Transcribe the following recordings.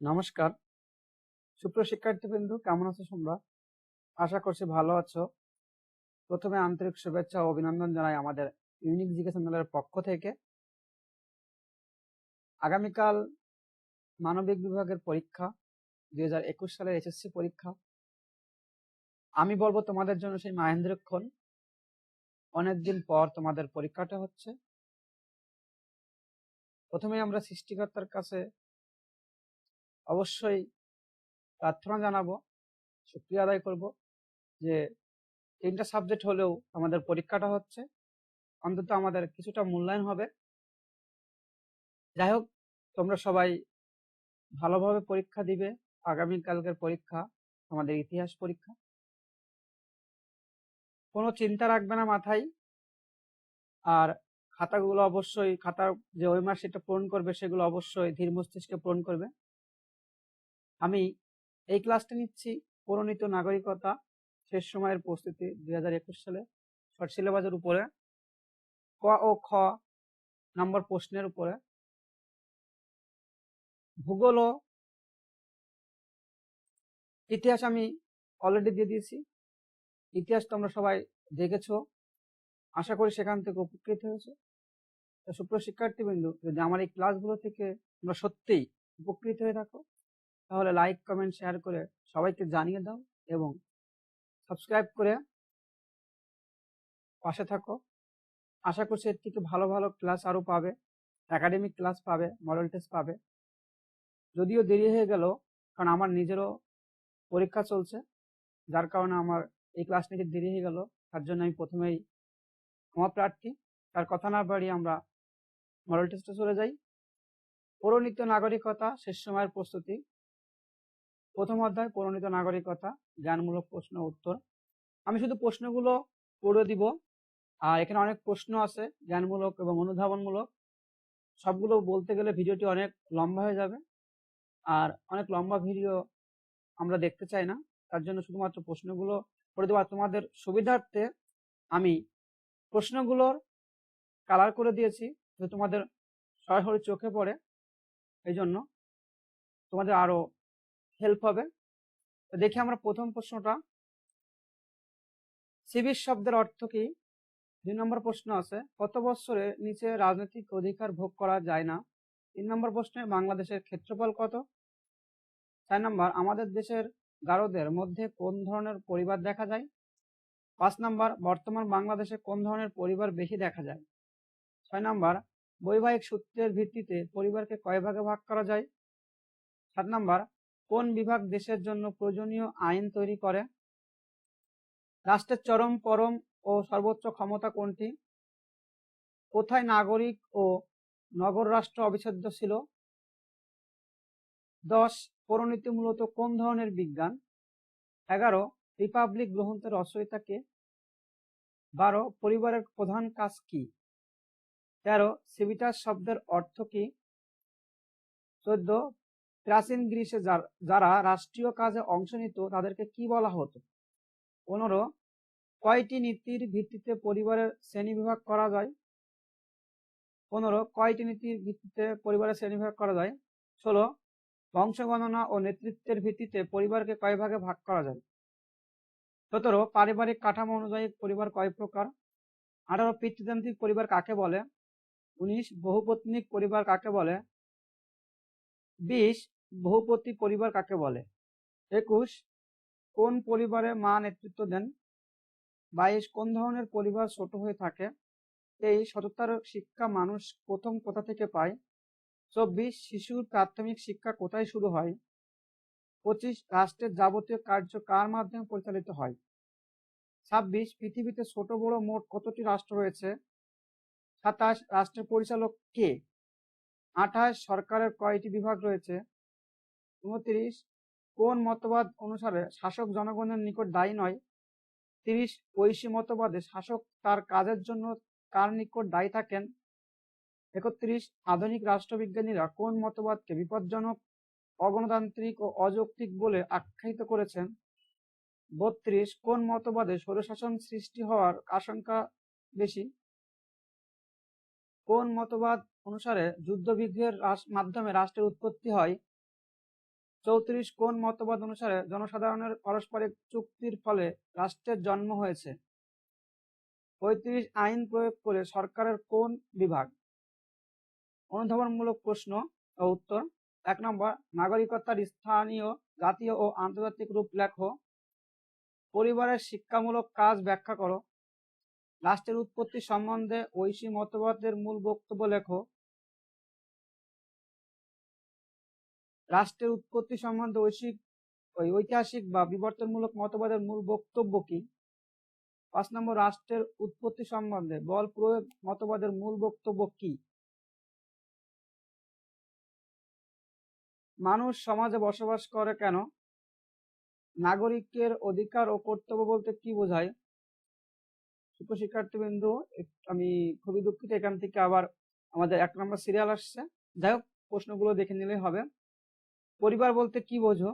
নমস্কার, সুপ্রিয় শিক্ষার্থীবৃন্দ, কেমন আছো তোমরা? আশা করছি ভালো আছো। প্রথমে আন্তরিক শুভেচ্ছা ও অভিনন্দন জানাই আমাদের ইউনিক জিকে চ্যানেলের পক্ষ থেকে। আগামীকাল মানবিক বিভাগের পরীক্ষা, 2021 সালের এসএসসি পরীক্ষা। আমি বলবো তোমাদের জন্য সেই মাহেন্দ্রক্ষণ। অনেকদিন পর তোমাদের পরীক্ষাটা হচ্ছে। প্রথমে আমরা সৃষ্টিকর্তার কাছে অবশ্যই প্রার্থনা জানাবো, শুকরিয়া আদায় করব যে 3টা সাবজেক্ট হলেও আমাদের পরীক্ষাটা হচ্ছে, অন্তত আমাদের কিছুটা মূল্যায়ন হবে। যাই হোক, তোমরা সবাই ভালোভাবে পরীক্ষা দিবে। আগামীকালকের পরীক্ষা আমাদের ইতিহাস পরীক্ষা। কোনো চিন্তা রাখবে না মাথায়। আর খাতাগুলো অবশ্যই, খাতার যে ওই মাস সেটা পূরণ করবে সেগুলো অবশ্যই ধীর মস্তিষ্কে পূরণ করবে। আমি এই ক্লাসটা নিচ্ছি প্রণীত নাগরিকতা শেষ সময়ের প্রস্তুতি 2021 সালে শর্ট সিলেবাসের উপরে, ক ও খ নম্বর প্রশ্নের উপরে। ভূগোল ও ইতিহাস আমি অলরেডি দিয়ে দিয়েছি। ইতিহাস তোমরা সবাই দেখেছো, আশা করি সেখান থেকে উপকৃত হয়েছে। তো সুপ্রিয় শিক্ষার্থীবৃন্দ, যদি আমার এই ক্লাসগুলো থেকে তোমরা সত্যিই উপকৃত হয়ে থাকো, তাহলে লাইক, কমেন্ট, শেয়ার করে সবাইকে জানিয়ে দাও এবং সাবস্ক্রাইব করে পাশে থাকো। আশা করছি এর থেকে ভালো ভালো ক্লাস আরো পাবে, একাডেমিক ক্লাস পাবে, মডেল টেস্ট পাবে। যদিও দেরি হয়ে গেল, কারণ আমার নিজেরও পরীক্ষা চলছে, যার কারণে আমার এই ক্লাস নিতে দেরি হয়ে গেল। তার জন্য আমি প্রথমেই ক্ষমা প্রার্থী। তার কথা না বাড়িয়ে আমরা মডেল টেস্টে চলে যাই। প্রণীত নাগরিকতা শেষ সময়ের প্রস্তুতি। প্রথম অধ্যায় প্রণীত নাগরিকতা, জ্ঞানমূলক প্রশ্ন উত্তর। আমি শুধু প্রশ্নগুলো পড়ে দিব, আর এখানে অনেক প্রশ্ন আছে জ্ঞানমূলক এবং অনুধাবনমূলক। সবগুলো বলতে গেলে ভিডিওটি অনেক লম্বা হয়ে যাবে, আর অনেক লম্বা ভিডিও আমরা দেখতে চাই না। তার জন্য শুধুমাত্র প্রশ্নগুলো পড়ে দেওয়া। তোমাদের সুবিধার্থে আমি প্রশ্নগুলোর কালার করে দিয়েছি, যে তোমাদের সরাসরি চোখে পড়ে, এই জন্য তোমাদের আরো হেল্প হবে। তো দেখি আমরা প্রথম প্রশ্নটা। সিভিল শব্দের অর্থ কি? 2 নম্বর প্রশ্ন আছে, কত বছরে নিচে রাজনৈতিক অধিকার ভোগ করা যায় না? 3 নম্বর প্রশ্নে, বাংলাদেশের ক্ষেত্রফল কত? 4 নম্বর, আমাদের দেশের গারোদের মধ্যে কোন ধরনের পরিবার দেখা যায়? 5 নম্বর, বর্তমান বাংলাদেশে কোন ধরনের পরিবার বেশি দেখা যায়? 6 নম্বর, বৈবাহিক সূত্রের ভিত্তিতে পরিবারকে কয় ভাগে ভাগ করা যায়? 7 নম্বর, কোন বিভাগ দেশের জন্য প্রয়োজনীয় আইন তৈরি করে? রাষ্ট্রের চরম, পরম ও সর্বোচ্চ ক্ষমতা কোনটি? কোথায় নাগরিক ও নগর রাষ্ট্র অবিচ্ছেদ্য ছিল? 10, পৌরনীতি মূলত কোন ধরনের বিজ্ঞান? 11, রিপাবলিক গ্রন্থের রচয়িতা কে? 12, পরিবারের প্রধান কাজ কি? 13, সিভিটাস শব্দের অর্থ কি? 14, প্রাচীন গ্রিসে যারা রাষ্ট্রীয় কাজে অংশ নিত তাদেরকে কি বলা হতো? 15, কয়টি নীতির ভিত্তিতে পরিবারের শ্রেণীবিভাগ করা যায়? 15, কয়টি নীতির ভিত্তিতে পরিবারের শ্রেণীবিভাগ করা যায়? 16, বংশগণনা ও নেতৃত্বের ভিত্তিতে পরিবারকে কয় ভাগে ভাগ করা যায়? 17, পারিবারিক কাঠামো অনুযায়ী পরিবার কয় প্রকার? 18, পিতৃতান্ত্রিক পরিবার কাকে বলে? 19, বহুপত্নিক পরিবার কাকে বলে? 20, বহুপতি পরিবার কাকে বলে? 21, কোন পরিবারে মা নেতৃত্ব দেন? 22, কোন ধরনের পরিবার ছোট হয়ে থাকে? 23, সততার শিক্ষা মানুষ প্রথম কোথা থেকে পায়? 24, শিশুর প্রাথমিক শিক্ষা কোথায় শুরু হয়? 25, রাষ্ট্রের যাবতীয় কার্য কার মাধ্যমে পরিচালিত হয়? 26, পৃথিবীতে ছোট বড় মোট কতটি রাষ্ট্র রয়েছে? 27, রাষ্ট্রের পরিচালক কে? 28, সরকারের কয়টি বিভাগ রয়েছে? 29, কোন মতবাদ অনুসারে শাসক জনগণের নিকট দায়ী নয়? 30, ঐশী মতবাদে শাসক তার কাজের জন্য কার নিকট দায়ী থাকেন? 31, আধুনিক রাষ্ট্রবিজ্ঞানীরা কোন মতবাদকে বিপজ্জনক, অগণতান্ত্রিক ও অযৌক্তিক বলে আখ্যায়িত করেছেন? 32, কোন মতবাদে স্বৈরশাসন সৃষ্টি হওয়ার আশঙ্কা বেশি? কোন মতবাদ অনুসারে যুদ্ধ বিগ্রহের মাধ্যমে রাষ্ট্রের উৎপত্তি হয়? 34 কোন মতবাদ অনুসারে জনসাধারণের পারস্পরিক চুক্তির ফলে রাষ্ট্রের জন্ম হয়েছে? 35 আইন প্রয়োগ করে সরকারের কোন বিভাগ? অনুধাবনমূলক প্রশ্ন ও উত্তর। 1 নম্বর, নাগরিকতার স্থানীয়, জাতীয় ও আন্তর্জাতিক রূপ লেখো। পরিবারের শিক্ষামূলক কাজ ব্যাখ্যা করো। রাষ্ট্রের উৎপত্তি সম্বন্ধে ঐশী মতবাদের মূল বক্তব্য লেখো। রাষ্ট্রের উৎপত্তি সম্বন্ধে ঐতিহাসিক বা বিবর্তনমূলক মতবাদের মূল বক্তব্য কি? 5 নম্বর, রাষ্ট্রের উৎপত্তি সম্বন্ধে বল প্রয়োগ মতবাদের মূল বক্তব্য কি? মানুষ সমাজে বসবাস করে কেন? নাগরিকের অধিকার ও কর্তব্য বলতে কি বোঝায়? শিক্ষার্থীবৃন্দু, আমি খুবই দুঃখিত, এখান থেকে আবার আমাদের 1 নম্বর সিরিয়াল আসছে। যাই হোক, প্রশ্নগুলো দেখে নিলেই হবে। পরিবার বলতে কি বোঝো?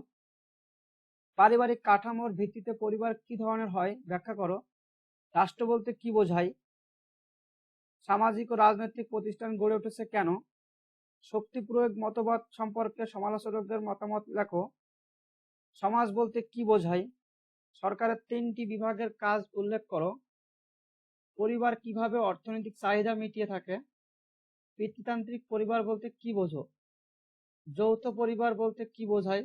পারিবারিক কাঠামোর ভিত্তিতে পরিবার কি ধরনের হয় ব্যাখ্যা করো। রাষ্ট্র বলতে কি বোঝায়? সামাজিক ও রাজনৈতিক প্রতিষ্ঠান গড়ে উঠেছে কেন? শক্তি প্রয়োগ মতবাদ সম্পর্কে সমালোচকদের মতামত লেখো। সমাজ বলতে কি বোঝায়? সরকারের 3টি বিভাগের কাজ উল্লেখ করো। পরিবার কিভাবে অর্থনৈতিক চাহিদা মিটিয়ে থাকে? পিতৃতান্ত্রিক পরিবার বলতে কি বোঝো? যৌথ পরিবার বলতে কি বোঝায়?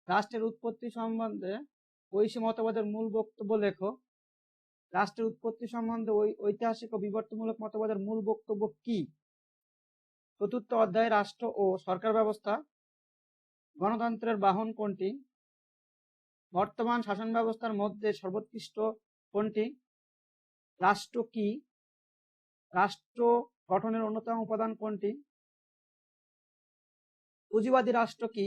রাষ্ট্রের উৎপত্তি সম্বন্ধে ঐশী মতবাদের মূল বক্তব্য লেখো। রাষ্ট্রের উৎপত্তি সম্বন্ধে ঐতিহাসিক ও বিবর্তনমূলক মতবাদের মূল বক্তব্য কি? 4র্থ অধ্যায়ে রাষ্ট্র ও সরকার ব্যবস্থা। গণতন্ত্রের বাহন কোনটি? বর্তমান শাসন ব্যবস্থার মধ্যে সর্বোৎকৃষ্ট কোনটি? রাষ্ট্র কি? রাষ্ট্র গঠনের অন্যতম উপাদান কোনটি? পুঁজিবাদী রাষ্ট্র কি?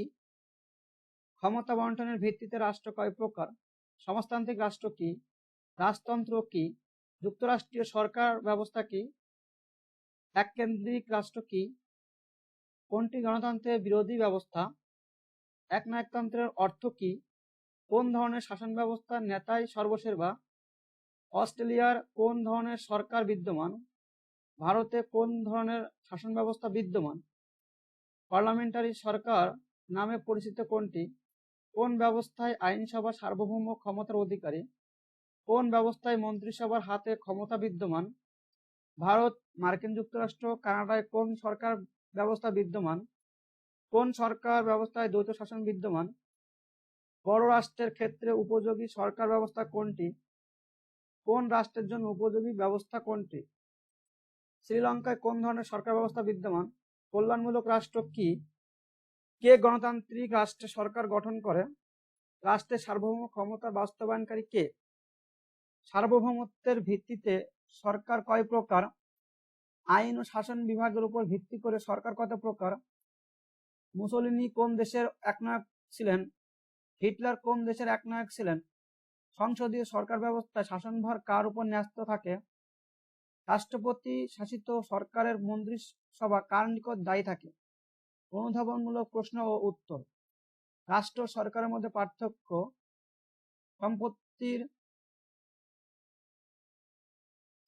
ক্ষমতা বন্টনের ভিত্তিতে রাষ্ট্র কয় প্রকার? সমাজতান্ত্রিক রাষ্ট্র কি? রাজতন্ত্র কি? যুক্তরাষ্ট্রীয় সরকার ব্যবস্থা কি? এককেন্দ্রিক রাষ্ট্র কি? কোনটি গণতন্ত্রের বিরোধী ব্যবস্থা? একনায়কতন্ত্রের অর্থ কি? কোন ধরনের শাসন ব্যবস্থার নেতাই সর্বসের্বা? অস্ট্রেলিয়ার কোন ধরনের সরকার বিদ্যমান? ভারতে কোন ধরনের শাসন ব্যবস্থা বিদ্যমান? পার্লামেন্টারি সরকার নামে পরিচিত কোনটি? কোন ব্যবস্থায় আইনসভা সার্বভৌম ক্ষমতার অধিকারী? কোন ব্যবস্থায় মন্ত্রিসভার হাতে ক্ষমতা বিদ্যমান? ভারত, মার্কিন যুক্তরাষ্ট্র, কানাডায় কোন সরকার ব্যবস্থা বিদ্যমান? কোন সরকার ব্যবস্থায় দ্বৈত শাসন বিদ্যমান? বড় রাষ্ট্রের ক্ষেত্রে উপযোগী সরকার ব্যবস্থা কোনটি? কোন রাষ্ট্রের জন্য উপযোগী ব্যবস্থা কোনটি? শ্রীলঙ্কায় কোন ধরনের সরকার ব্যবস্থা বিদ্যমান? কল্যাণমূলক রাষ্ট্র কি? কে গণতান্ত্রিক রাষ্ট্রে সরকার গঠন করে? রাষ্ট্রের সার্বভৌম ক্ষমতা বাস্তবায়নকারী কে? সার্বভৌমত্বের ভিত্তিতে সরকার কয় প্রকার? আইন ও শাসন বিভাগের উপর ভিত্তি করে সরকার কত প্রকার? মুসোলিনি কোন দেশের একনায়ক ছিলেন? হিটলার কোন দেশের একনায়ক ছিলেন? সংসদীয় সরকার ব্যবস্থায় শাসনভার কার উপর ন্যস্ত থাকে? রাষ্ট্রপতি শাসিত সরকারের মন্ত্রিসভা কার নিকট দায়ী থাকে? অনুধাবনমূলক প্রশ্ন ও উত্তর। রাষ্ট্র ও সরকারের মধ্যে পার্থক্য।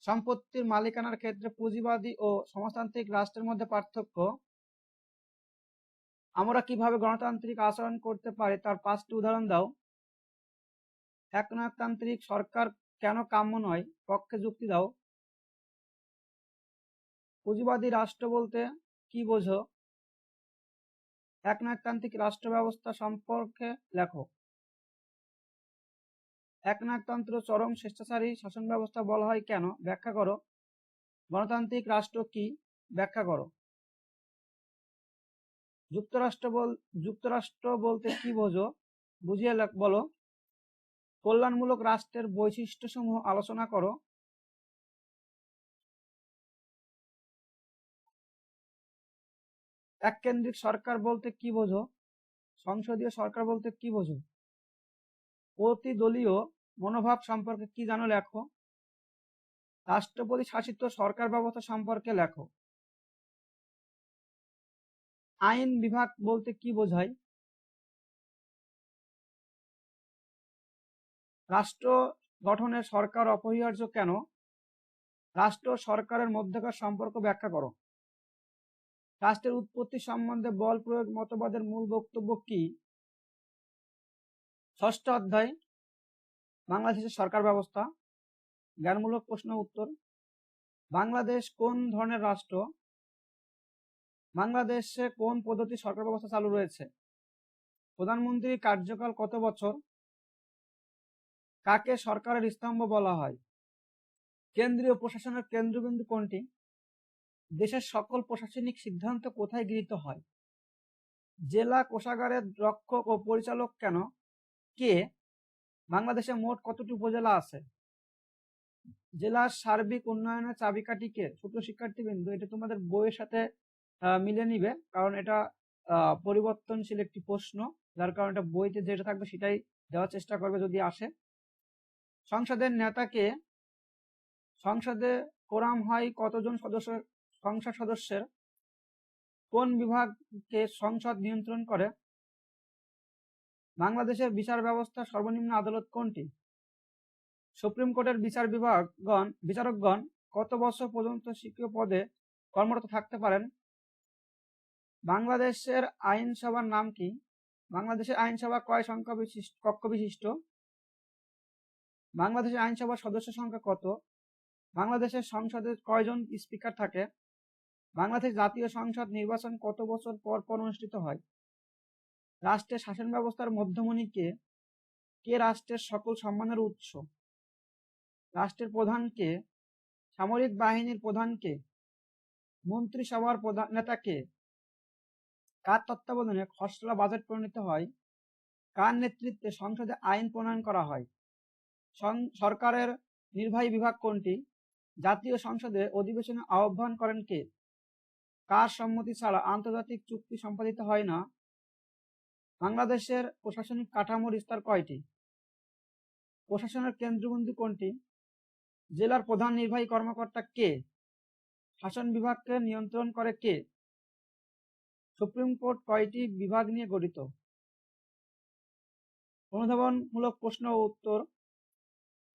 সম্পত্তির মালিকানার ক্ষেত্রে পুঁজিবাদী ও সমাজতান্ত্রিক রাষ্ট্রের মধ্যে পার্থক্য। আমরা কিভাবে গণতান্ত্রিক আচরণ করতে পারি তার 5টি উদাহরণ দাও। একনায়কতান্ত্রিক সরকার কেন কাম্য নয়, পক্ষে যুক্তি দাও। পুঁজিবাদী রাষ্ট্র বলতে কি বোঝো? একনায়কতান্ত্রিক রাষ্ট্র ব্যবস্থা সম্পর্কে লেখো। একনায়কতন্ত্র চরম স্বেচ্ছাচারী শাসন ব্যবস্থা বলা হয় কেন ব্যাখ্যা করো। গণতান্ত্রিক রাষ্ট্র কি ব্যাখ্যা করো। যুক্তরাষ্ট্র বলতে কি বোঝো বুঝিয়ে বলো। কল্যাণমূলক রাষ্ট্রের বৈশিষ্ট্যসমূহ আলোচনা করো। এককেন্দ্রিক সরকার বলতে কি বোঝো? সংসদীয় সরকার বলতে কি বোঝো? প্রতিদলীয় মনোভাব সম্পর্কে কি জানো লেখো। রাষ্ট্রপতি শাসিত সরকার ব্যবস্থা সম্পর্কে লেখো। আইন বিভাগ বলতে কি বোঝায়? রাষ্ট্র গঠনে সরকার অপরিহার্য কেন? রাষ্ট্র সরকারের মধ্যকার সম্পর্ক ব্যাখ্যা করো। রাষ্ট্রের উৎপত্তি সম্বন্ধে বল প্রয়োগ মতবাদের মূল বক্তব্য কি? ষষ্ঠ অধ্যায় বাংলাদেশের সরকার ব্যবস্থা, জ্ঞানমূলক প্রশ্ন উত্তর। বাংলাদেশ কোন ধরনের রাষ্ট্র? বাংলাদেশে কোন পদ্ধতি সরকার ব্যবস্থা চালু রয়েছে? প্রধানমন্ত্রীর কার্যকাল কত বছর? কাকে সরকারের স্তম্ভ বলা হয়? কেন্দ্রীয় প্রশাসনের কেন্দ্রবিন্দু কোনটি? দেশের সকল প্রশাসনিক সিদ্ধান্ত কোথায় গৃহীত হয়? জেলা কোষাগারের রক্ষক ও পরিচালক কেন? কে? বাংলাদেশে মোট কতটি উপজেলা আছে? জেলার সার্বিক উন্নয়নের চাবিকাঠি কে? সুপ্রিয় শিক্ষার্থীবৃন্দ, এটা তোমাদের বইয়ের সাথে মিলে নিবে, কারণ এটা পরিবর্তনশীল একটি প্রশ্ন, যার কারণে এটা বইতে যেটা থাকবে সেটাই দেওয়ার চেষ্টা করবে যদি আসে। সংসদের নেতাকে? সংসদে কোরাম হয় কতজন সংসদ সদস্যের? কোন বিভাগকে সংসদ নিয়ন্ত্রণ করে? বাংলাদেশের বিচার ব্যবস্থা সর্বনিম্ন আদালত কোনটি? সুপ্রিম কোর্টের বিচারকগণ কত বছর পর্যন্ত স্বীকৃত পদে কর্মরত থাকতে পারেন? বাংলাদেশের আইনসভার নাম কি? বাংলাদেশের আইনসভা কয় কক্ষ বিশিষ্ট? বাংলাদেশের আইনসভার সদস্য সংখ্যা কত? বাংলাদেশের সংসদে কয়জন স্পিকার থাকে? বাংলাদেশ জাতীয় সংসদ নির্বাচন কত বছর পর পর অনুষ্ঠিত হয়? রাষ্ট্রের শাসন ব্যবস্থার মধ্যমণি কে? কে রাষ্ট্রের সকল সম্মানের উৎস? রাষ্ট্রের প্রধান কে? সামরিক বাহিনীর প্রধান কে? মন্ত্রিসভার নেতা কে? কার তত্ত্বাবধানে খসড়া বাজেট প্রণীত হয়? কার নেতৃত্বে সংসদে আইন প্রণয়ন করা হয়? সরকারের নির্বাহী বিভাগ কোনটি? জাতীয় সংসদে অধিবেশনে আহ্বান করেন কে? কার সম্মতি ছাড়া আন্তর্জাতিক চুক্তি সম্পাদিত হয় না? বাংলাদেশের প্রশাসনিক কাঠামোর স্তর কয়টি? প্রশাসনের কেন্দ্রবিন্দু কোনটি? জেলার প্রধান নির্বাহী কর্মকর্তা কে? শাসন বিভাগকে নিয়ন্ত্রণ করে কে? সুপ্রিম কোর্ট কয়টি বিভাগ নিয়ে গঠিত? অনুধাবনমূলক প্রশ্ন ও উত্তর।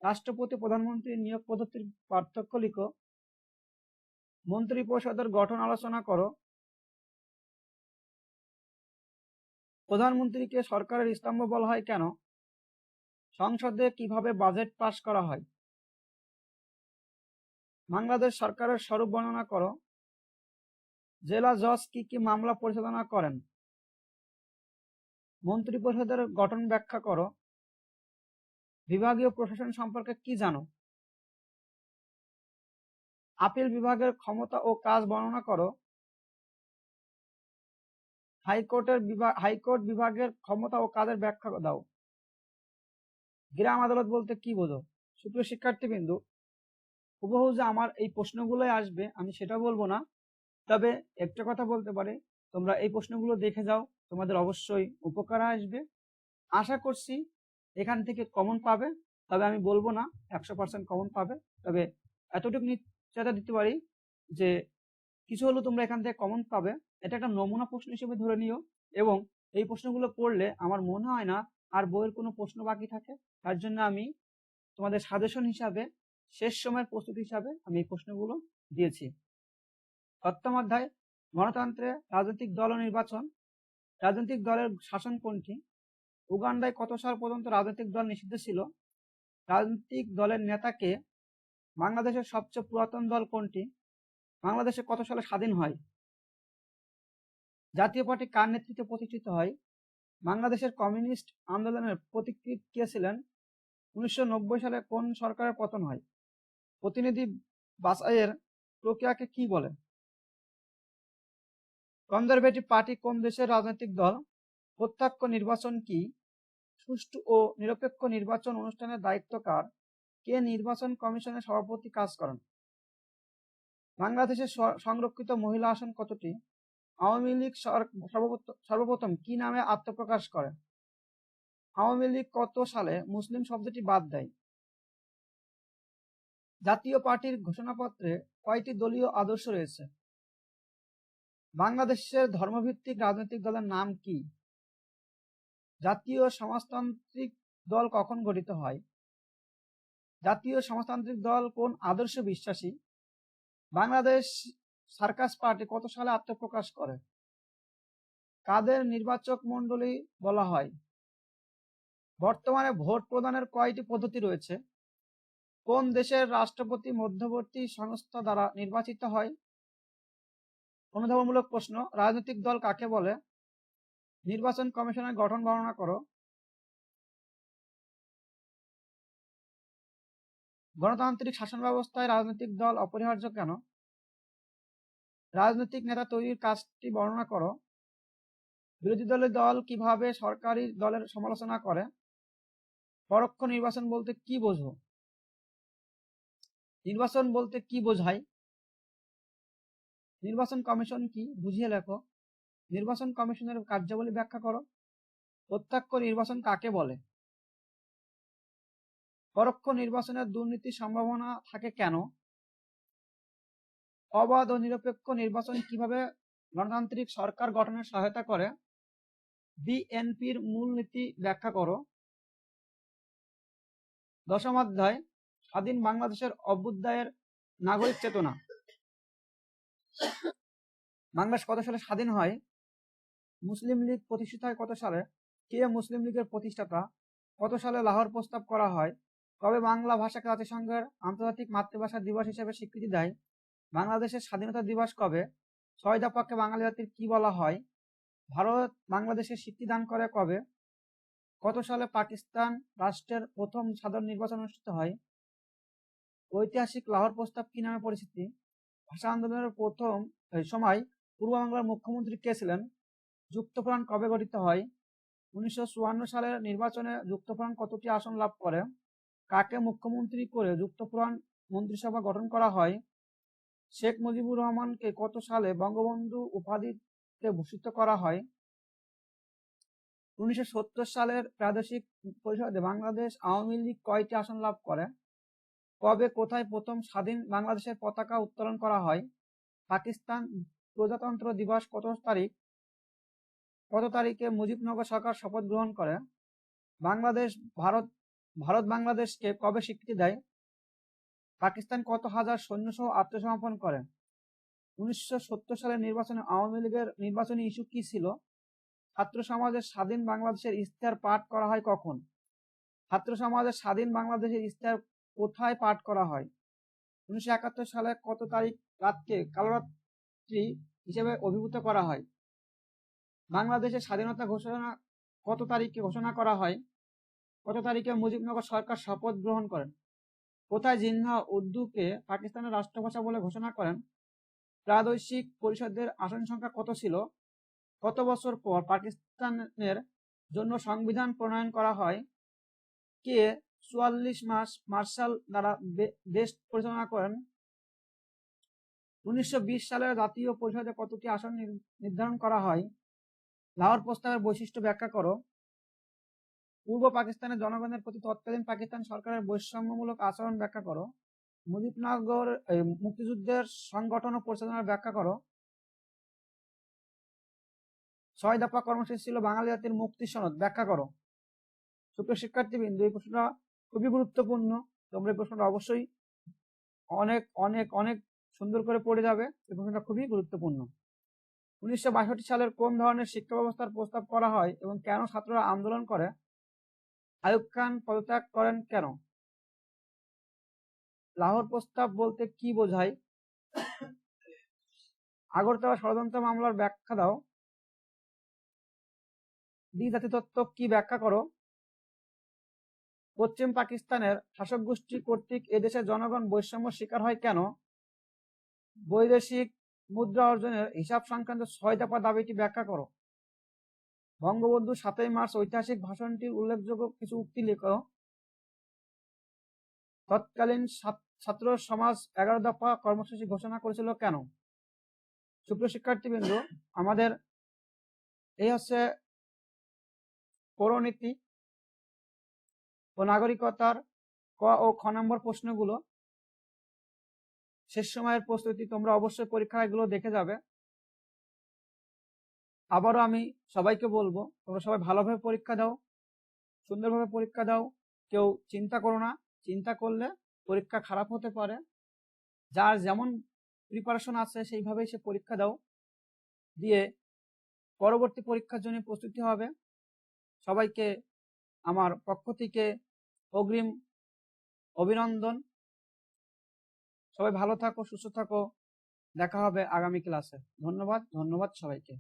রাষ্ট্রপতি প্রধানমন্ত্রীর নিয়োগ পদ্ধতির পার্থক্য লিখো। মন্ত্রী পরিষদের গঠন আলোচনা করো। প্রধানমন্ত্রীকে সরকারের স্তম্ভ বলা হয় কেন? সংসদে কিভাবে বাজেট পাস করা হয়? বাংলাদেশ সরকারের স্বরূপ বর্ণনা করো। জেলা জজ কি কি মামলা পরিচালনা করেন? মন্ত্রী পরিষদের গঠন ব্যাখ্যা করো। বিভাগীয় প্রশাসন সম্পর্কে কি জানো? আপিল বিভাগের ক্ষমতা ও কাজ বর্ণনা করো। হাইকোর্ট বিভাগের ক্ষমতা ও কাজের ব্যাখ্যা দাও। গ্রাম আদালত বলতে কি বোঝো? সুপ্রিয় শিক্ষার্থীবৃন্দ, হুবহু যে আমার এই প্রশ্নগুলোই আসবে আমি সেটা বলবো না, তবে একটা কথা বলতে পারি, তোমরা এই প্রশ্নগুলো দেখে যাও, তোমাদের অবশ্যই উপকার আসবে। আশা করছি এখান থেকে কমন পাবে, তবে আমি বলবো না 100% কমন পাবে, তবে এতটুকু নিশ্চয়তা দিতে পারি যে কিছু হলেও তোমরা এখান থেকে কমন পাবে। এটা একটা নমুনা প্রশ্ন হিসেবে ধরে নিও, এবং এই প্রশ্নগুলো পড়লে আমার মনে হয় না আর বইয়ের কোনো প্রশ্ন বাকি থাকে। তার জন্য আমি তোমাদের সাজেশন হিসাবে শেষ সময়ের প্রস্তুতি হিসাবে আমি এই প্রশ্নগুলো দিয়েছি। সপ্তম অধ্যায় গণতন্ত্রে রাজনৈতিক দল ও নির্বাচন। রাজনৈতিক দলের শাসন কোনটি? উগান্ডায় কত সাল পর্যন্ত রাজনৈতিক দল নিষিদ্ধ ছিল? রাজনৈতিক দলের নেতাকে? বাংলাদেশের সবচেয়ে পুরাতন দল কোনটি? বাংলাদেশে কত সালে স্বাধীন হয়? জাতীয় পার্টি কার নেতৃত্বে প্রতিষ্ঠিত হয়? বাংলাদেশের কমিউনিস্ট আন্দোলনের পথিকৃৎ কে ছিলেন? 1990 সালে কোন সরকারের পতন হয়? প্রতিনিধি বাছাইয়ের প্রক্রিয়াকে কি বলে? কনজারভেটিভ পার্টি কোন দেশের রাজনৈতিক দল? প্রত্যক্ষ নির্বাচন কি? সুষ্ঠু ও নিরপেক্ষ নির্বাচন অনুষ্ঠানের দায়িত্ব কার? কে নির্বাচন কমিশনের সভাপতি কাজ করেন? বাংলাদেশের সংরক্ষিত মহিলা আসন কতটি? আওয়ামী লীগ সর্বপ্রথম কি নামে আত্মপ্রকাশ করে? আওয়ামী লীগ কত সালে মুসলিম শব্দটি বাদ দেয়? জাতীয় পার্টির ঘোষণাপত্রে কয়টি দলীয় আদর্শ রয়েছে? বাংলাদেশের ধর্মভিত্তিক রাজনৈতিক দলের নাম কি? জাতীয় সমাজতান্ত্রিক দল কখন গঠিত হয়? জাতীয় সমাজতান্ত্রিক দল কোন আদর্শে বিশ্বাসী? বাংলাদেশ সার্কাস পার্টি কত সালে আত্মপ্রকাশ করে? কাদের নির্বাচক মণ্ডলী বলা হয়? বর্তমানে ভোট প্রদানের কয়টি পদ্ধতি রয়েছে? কোন দেশের রাষ্ট্রপতি মধ্যবর্তী সংস্থা দ্বারা নির্বাচিত হয়? অনুধাবনমূলক প্রশ্ন। রাজনৈতিক দল কাকে বলে? নির্বাচন কমিশনের গঠন বর্ণনা করো। গণতান্ত্রিক শাসন ব্যবস্থায় রাজনৈতিক দল অপরিহার্য কেন? রাজনৈতিক নেতা তৈরির কাজটি বর্ণনা করো। বিরোধী দলের দল কিভাবে সরকারি দলের সমালোচনা করে? পরোক্ষ নির্বাচন বলতে কি বোঝো? নির্বাচন বলতে কি বোঝায়? নির্বাচন কমিশন কি, বুঝিয়ে লেখো। নির্বাচন কমিশনের কার্যাবলী ব্যাখ্যা করো। প্রত্যক্ষ নির্বাচন কাকে বলে? পরোক্ষ নির্বাচনের দুর্নীতির সম্ভাবনা থাকে কেন? অবাধ ও নিরপেক্ষ নির্বাচন কিভাবে গণতান্ত্রিক সরকার গঠনে সহায়তা করে? বিএনপির মূলনীতি ব্যাখ্যা করো। দশম অধ্যায়, স্বাধীন বাংলাদেশের অভ্যুদয়ের নাগরিক চেতনা। বাংলাদেশ কত সালে স্বাধীন হয়? মুসলিম লীগ প্রতিষ্ঠিত হয় কত সালে? কে মুসলিম লীগের প্রতিষ্ঠাতা? কত সালে লাহোর প্রস্তাব করা হয়? কবে বাংলা ভাষাকে জাতিসংঘের আন্তর্জাতিক মাতৃভাষা দিবস হিসেবে স্বীকৃতি দেয়? বাংলাদেশের স্বাধীনতা দিবস কবে? 6 দফাকে বাঙালি জাতির কি বলা হয়? ভারত বাংলাদেশে স্বীকৃতি দান করে কবে? কত সালে পাকিস্তান রাষ্ট্রের প্রথম সাধারণ নির্বাচন অনুষ্ঠিত হয়? ঐতিহাসিক লাহোর প্রস্তাব কি নামে পরিচিতি? ভাষা আন্দোলনের প্রথম সময় পূর্ব বাংলার মুখ্যমন্ত্রী কে ছিলেন? যুক্তফ্রন্ট কবে গঠিত হয়? 1954 সালের নির্বাচনে যুক্তফ্রন্ট কতটি আসন লাভ করে? কাকে মুখ্যমন্ত্রী করে যুক্তফ্রন্ট মন্ত্রিসভা গঠন করা হয়? শেখ মুজিবুর রহমানকে কত সালে বঙ্গবন্ধু উপাধিতে ভূষিত করা হয়? 1970 সালের প্রাদেশিক পরিষদে বাংলাদেশ আওয়ামী লীগ কয়টি আসন লাভ করে? কবে কোথায় প্রথম স্বাধীন বাংলাদেশের পতাকা উত্তোলন করা হয়? পাকিস্তান প্রজাতন্ত্র দিবস কত তারিখে মুজিবনগর সরকার শপথ গ্রহণ করে? ভারত বাংলাদেশকে কবে স্বীকৃতি দেয়? পাকিস্তান কত হাজার সৈন্য সহ আত্মসমর্পণ করে? 1970 সালের নির্বাচনে আওয়ামী লীগের নির্বাচনী ইস্যু কি ছিল? ছাত্র সমাজের স্বাধীন বাংলাদেশের ইশতেহার পাঠ করা হয় কখন? ছাত্র সমাজের স্বাধীন বাংলাদেশের ইশতেহার কোথায় পাঠ করা হয়? 1971 সালে কত তারিখ রাতকে কালরাত্রি হিসেবে অভিভূত করা হয়? বাংলাদেশের স্বাধীনতা ঘোষণা কত তারিখে ঘোষণা করা হয়? কত তারিখে মুজিবনগর সরকার শপথ গ্রহণ করেন? কোথায় জিন্নাহ উর্দুকে পাকিস্তানের রাষ্ট্রভাষা বলে ঘোষণা করেন? প্রাদেশিক পরিষদের আসন সংখ্যা কত ছিল? কত বছর পর পাকিস্তানের জন্য সংবিধান প্রণয়ন করা হয়? কে 44 মাস মার্শাল দ্বারা দেশ পরিচালনা করেন? 1920 সালের জাতীয় পরিষদে কতটি আসন নির্ধারণ করা হয়? লাহোর প্রস্তাবের বৈশিষ্ট্য ব্যাখ্যা করো। পূর্ব পাকিস্তানের জনগণের প্রতি তৎকালীন পাকিস্তান সরকারের বৈষম্যমূলক আচরণ ব্যাখ্যা করো। মুজিবনগর মুক্তিযুদ্ধের সংগঠন ও পরিচালনার ব্যাখ্যা করো। 6 দফা কর্মসূচি ছিল বাঙালি জাতির মুক্তি সনদ ব্যাখ্যা করো। সুপ্রিয় শিক্ষার্থীবৃন্দ, এই প্রশ্নটা খুবই গুরুত্বপূর্ণ। তোমরা এই প্রশ্নটা অবশ্যই অনেক অনেক অনেক সুন্দর করে পড়ে যাবে। এই প্রশ্নটা খুবই গুরুত্বপূর্ণ। 1962 সালের কোন ধরনের শিক্ষা ব্যবস্থার প্রস্তাব করা হয় এবং কেন ছাত্ররা আন্দোলন করে? আইয়ুব খান পদত্যাগ করেন কেন? লাহোর প্রস্তাব বলতে কি বোঝায়? আগরতলা ষড়যন্ত্র মামলার ব্যাখ্যা দাও। দ্বি-জাতি তত্ত্ব কি ব্যাখ্যা করো। পশ্চিম পাকিস্তানের শাসক গোষ্ঠী কর্তৃক এদেশের জনগণ বৈষম্য শিকার হয় কেন? বৈদেশিক মুদ্রা অর্জনের হিসাব সংক্রান্ত 6 দফা দাবিটি ব্যাখ্যা করো। বঙ্গবন্ধু 7 মার্চ ঐতিহাসিক ভাষণটির উল্লেখযোগ্য কিছু উক্তি লেখো। তৎকালীন ছাত্র সমাজ 11 দফা কর্মসূচি ঘোষণা করেছিল কেন? সুপ্রিয় শিক্ষার্থীবৃন্দ, আমাদের এই হচ্ছে পৌরনীতি ও নাগরিকতার ক ও খ নম্বর প্রশ্নগুলো। শেষ সময়ের প্রস্তুতি তোমরা অবশ্যই পরীক্ষা এগুলো দেখে যাবে। আবারও আমি সবাইকে বলবো, তোমরা সবাই ভালোভাবে পরীক্ষা দাও, সুন্দরভাবে পরীক্ষা দাও। কেউ চিন্তা করো না। চিন্তা করলে পরীক্ষা খারাপ হতে পারে। যার যেমন প্রিপারেশন আছে সেইভাবেই সে পরীক্ষা দাও, দিয়ে পরবর্তী পরীক্ষার জন্য প্রস্তুতি হবে। সবাইকে আমার পক্ষ থেকে অগ্রিম অভিনন্দন। সবাই ভালো থাকো, সুস্থ থাকো। দেখা হবে আগামী ক্লাসে। ধন্যবাদ সবাইকে।